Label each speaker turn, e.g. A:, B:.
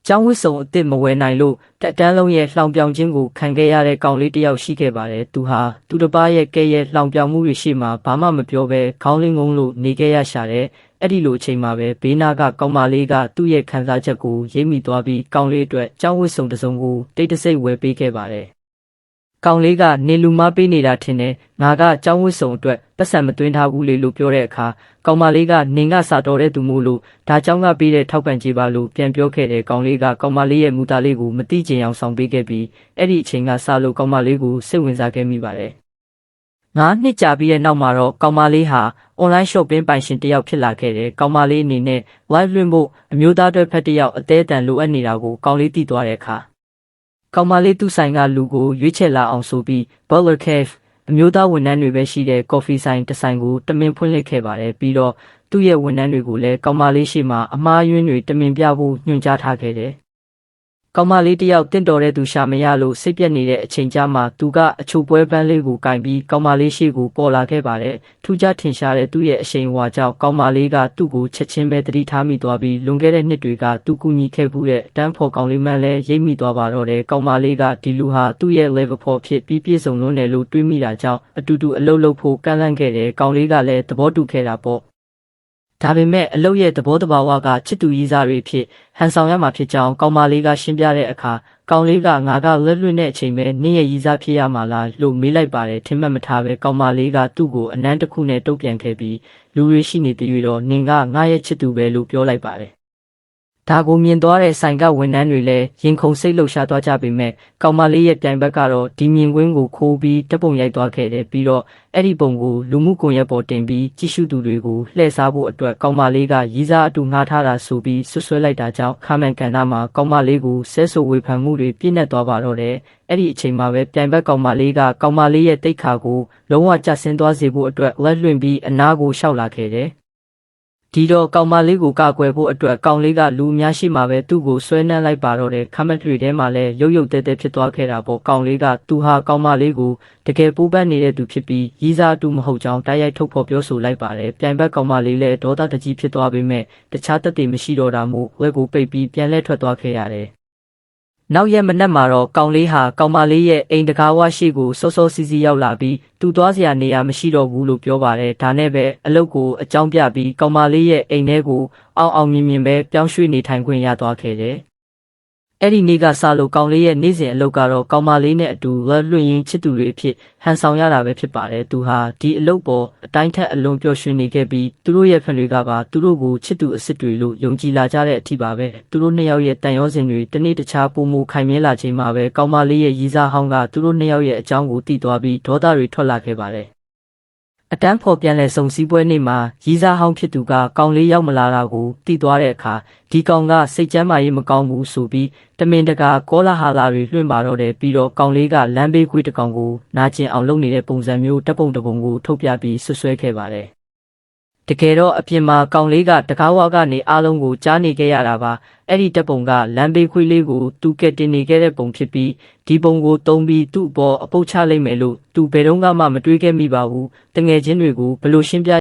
A: ကျောင်းဝတ်စုံအသစ်မဝယ်နိုင်လို့တက်တန်းလုံးရဲ့လှောင်ပြောင်ခြင်းကိုခံခဲ့ရတဲ့ကောင်လေးတစ်ယောက်ရှိခဲ့ပါတယ်သူဟာသူတစ်ပါးရဲ့ကဲရဲ့လှောင်ပြောင်မှုတွေရှိမှဘာမှမပြောဘဲခေါင်းလေးငုံလို့နေခဲ့ရရှာတဲ့အဲ့ဒီလိုအချိန်မှာပဲဘေးနာကကောင်မလေးကသူ့ရဲ့ခံစားချက်ကိုရိပ်မိသွားပြီးကောင်လေးအတွက်ကျောင်းဝတ်စုံတစ်စုံကိုတိတ်တဆိတ်ဝယ်ပေးခဲ့ပါတယ်ကောင်လေးကနေလူမပေးနေတာထင်တယ်ငါကကျောင်းဝတ်စုံအတွက်ပတ်စံမသွင်းထားဘူးလေလို့ပြောတဲ့အခါကောင်မလေးကနင်ကစာတော်တဲ့သူမို့လို့ဒါကျောင်းကပေးတဲ့ထောက်ပံ့ကြေးပါလို့ပြန်ပြောခဲ့တယ်ကောင်လေးကကောင်မလေးရဲ့မူသားလေးကိုမတိကျင်အောင်ဆောင်ပေးခဲ့ပြီးအဲ့ဒီအချိန်ကစလို့ကောင်မလေးကိုစိတ်ဝင်စားခဲ့မိပါတယ်9 နှစ်ကြာပြီးတဲ့နောက်မှာတော့ကောင်မလေးဟာ online shopping ပိုင်ရှင်တစ်ယောက်ဖြစ်လာခဲ့တယ်ကောင်မလေးအနေနဲ့ live လွှင့်ဖို့အမျိုးသားတွေဖက်တစ်ယောက်အသေးအတန်လိုအပ်နေတာကိုကောင်လေးသိသွားတဲ့အခါကောင်မလေးသူ့ဆိုင်ကလူကိုရွေးချယ်လာအောင်ဆိုပြီး Butler Cafe အမျိုးသားဝန်ထမ်းတွေပဲရှိတဲ့ coffee ဆိုင်တစ်ဆိုင်ကိုတမင်ဖွင့်လှစ်ခဲ့ပါတယ်ပြီးတော့သူ့ရဲ့ဝန်ထမ်းတွေကိုလည်းကောင်မလေးရှိမှအမားယွင်းတွေတမင်ပြဖို့ညွှန်ကြားထားခဲ့တယ်ကောင်မလေးတယောက်တင့်တော်တဲ့သူရှာမရလို့စိတ်ပြက်နေတဲ့အချိန်ကြာမှသူကအချိုပွဲပန်းလေးကိုကင်ပြီးကောင်မလေးရှိကိုပေါ်လာခဲ့ပါတယ်ထူးခြားထင်ရှားတဲ့သူ့ရဲ့အရှိန်အဝါကြောင့်ကောင်မလေးကသူ့ကိုချက်ချင်းပဲတတိထားမိသွားပြီးလွန်ခဲ့တဲ့နှစ်တွေကသူကူညီခဲ့မှုတဲ့အတန်းဖော်ကောင်လေးမှန်းလည်းရိပ်မိသွားပါတော့တယ်ကောင်မလေးကဒီလူဟာသူ့ရဲ့ level ဖော်ဖြစ်ပြီးပြည့်စုံလွန်းတယ်လို့တွေးမိတာကြောင့်အတူတူအလုပ်လုပ်ဖို့ကန့်လန့်ခဲ့တယ်ကောင်လေးကလည်းသဘောတူခဲ့တာပေါ့ဒါပေမဲ့အလုပ်ရဲ့သဘောတဘာဝကချစ်သူရည်စားတွေဖြစ်ဟန်ဆောင်ရမှာဖြစ်ကြောင်းကောင်မလေးကရှင်းပြတဲ့အခါကောင်လေးကငါကလက်လွတ်တဲ့အချိန်ပဲနင့်ရဲ့ရည်စားဖြစ်ရမှာလားလို့မေးလိုက်ပါတယ်ထင်မှတ်မထားပဲကောင်မလေးကသူ့ကိုအနမ်းတစ်ခုနဲ့တုတ်ပြန်ခဲ့ပြီးလူတွေရှိနေသေးတော့နင်ကငါရဲ့ချစ်သူပဲလို့ပြောလိုက်ပါတယ်ဒါကိုမြင်သွားတဲ့ဆိုင်ကဝန်ထမ်းတွေလည်းရင်ခုန်စိတ်လှုပ်ရှားသွားကြပေမဲ့ကောင်မလေးရဲ့ပြိုင်ဘက်ကတော့ဒီမြင်ကွင်းကိုခိုးပြီးတပ်ပုံရိုက်သွားခဲ့တယ်ပြီးတော့အဲ့ဒီပုံကိုလူမှုကွန်ရက်ပေါ်တင်ပြီးကြည့်ရှုသူတွေကိုလှည့်စားဖို့အတွက်ကောင်မလေးကရည်စားအတူငှားထားတာဆိုပြီးဆွဆွဲလိုက်တာကြောင့်ခါမန်ကန်နာမှာကောင်မလေးကိုဆဲဆိုဝေဖန်မှုတွေပြည့်နှက်သွားပါတော့တယ်အဲ့ဒီအချိန်မှာပဲပြိုင်ဘက်ကောင်မလေးကကောင်မလေးရဲ့တိတ်ခါကိုလုံးဝကျဆင်းသွားစေဖို့အတွက်လက်လွင့်ပြီးအနားကိုရှောက်လာခဲ့တယ်ဒီတော့ကောင်မလေးကိုကာကွယ်ဖို့အတွက်ကောင်လေးကလူအများရှိမှပဲသူ့ကိုဆွဲနှမ်းလိုက်ပါတော့တယ်ခမက်တွေထဲမှာလည်းရုပ်ရုပ်တဲတဲဖြစ်သွားခဲ့တာပေါ့ကောင်လေးကသူဟာကောင်မလေးကိုတကယ်ပိုးပန်းနေတဲ့သူဖြစ်ပြီးရည်စားတူမဟုတ်ကြောင်းတိုက်ရိုက်ထုတ်ဖော်ပြောဆိုလိုက်ပါတယ်ပြိုင်ဘက်ကောင်မလေးလည်းဒေါသတကြီးဖြစ်သွားပေမဲ့တခြားသက်သေမရှိတော့တာမို့ဝဲကိုပိတ်ပြီးပြန်လဲထွက်သွားခဲ့ရတယ်နောက်ရက်မနက်မှာတော့ကောင်လေးဟာကောင်မလေးရဲ့အိမ်တကားဝရှိကိုစောစောစီးစီးရောက်လာပြီးသူသွားစရာနေရာမရှိတော့ဘူးလို့ပြောပါတယ်ဒါနဲ့ပဲအလုပ်ကိုအကြောင်းပြပြီးကောင်မလေးရဲ့အိမ်ထဲကိုအောင်မြင်ပဲပြောင်းရွှေ့နေထိုင်ခွင့်ရသွားခဲ့တယ်အဲ့ဒီနေ့ကစလို့ကောင်လေးရဲ့နေ့စဉ်အလုပ်ကတော့ကောင်မလေးနဲ့အတူလွှင့်ရင်းချစ်သူတွေအဖြစ်ဟန်ဆောင်ရတာပဲဖြစ်ပါတယ်သူဟာဒီအလုပ်ပေါ်အတိုင်းထက်အလွန်ပျော်ရွှင်နေခဲ့ပြီးသူတို့ရဲ့ဖန်တွေကပါသူတို့ကိုချစ်သူအစ်စ်တွေလို့ယုံကြည်လာကြတဲ့အထိပါပဲသူတို့နှစ်ယောက်ရဲ့တန်ရောစင်တွေတနေ့တခြားပုံမူခိုင်မြဲလာချိန်မှာပဲကောင်မလေးရဲ့ရည်စားဟောင်းကသူတို့နှစ်ယောက်ရဲ့အကြောင်းကိုသိသွားပြီးဒေါသတွေထွက်လာခဲ့ပါတယ်အတန်းဖော်ပြန်လဲစုံစည်းပွဲနေ့မှာရည်စားဟောင်းဖြစ်သူကကောင်လေးရောက်မလာတာကိုသိသွားတဲ့အခါဒီကောင်ကစိတ်ကျမ်းမာရေးမကောင်းဘူးဆိုပြီးတမင်တကာကောလာဟာလာတွေလွှင့်ပါတော့တယ်ပြီးတော့ကောင်လေးကလမ်းဘေးခွေးတစ်ကောင်ကိုနာကျင်အောင်လုပ်နေတဲ့ပုံစံမျိုးတပ်ပုံတစ်ပုံကိုထုတ်ပြပြီးဆွဆွဲခဲ့ပါတယ်တကယ်တော့အပြင်မှာကောင်လေးကတကားဝါကနေအားလုံးကိုကြားနေခဲ့ရတာပါအဲ့ဒီတပ်ပုံကလမ်းဘေးခွေးလေးကိုသူကတင်နေခဲ့တဲ့ပုံဖြစ်ပြီးဒီပုံကိုတုံးပြီးသူ့အပေါ်အပုတ်ချလိုက်မယ်လို့သူဘယ်တော့မှမတွေးခဲ့မိပါဘူးတငယ်ချင်းတွေကိုဘယ်လိုရှင်းပြ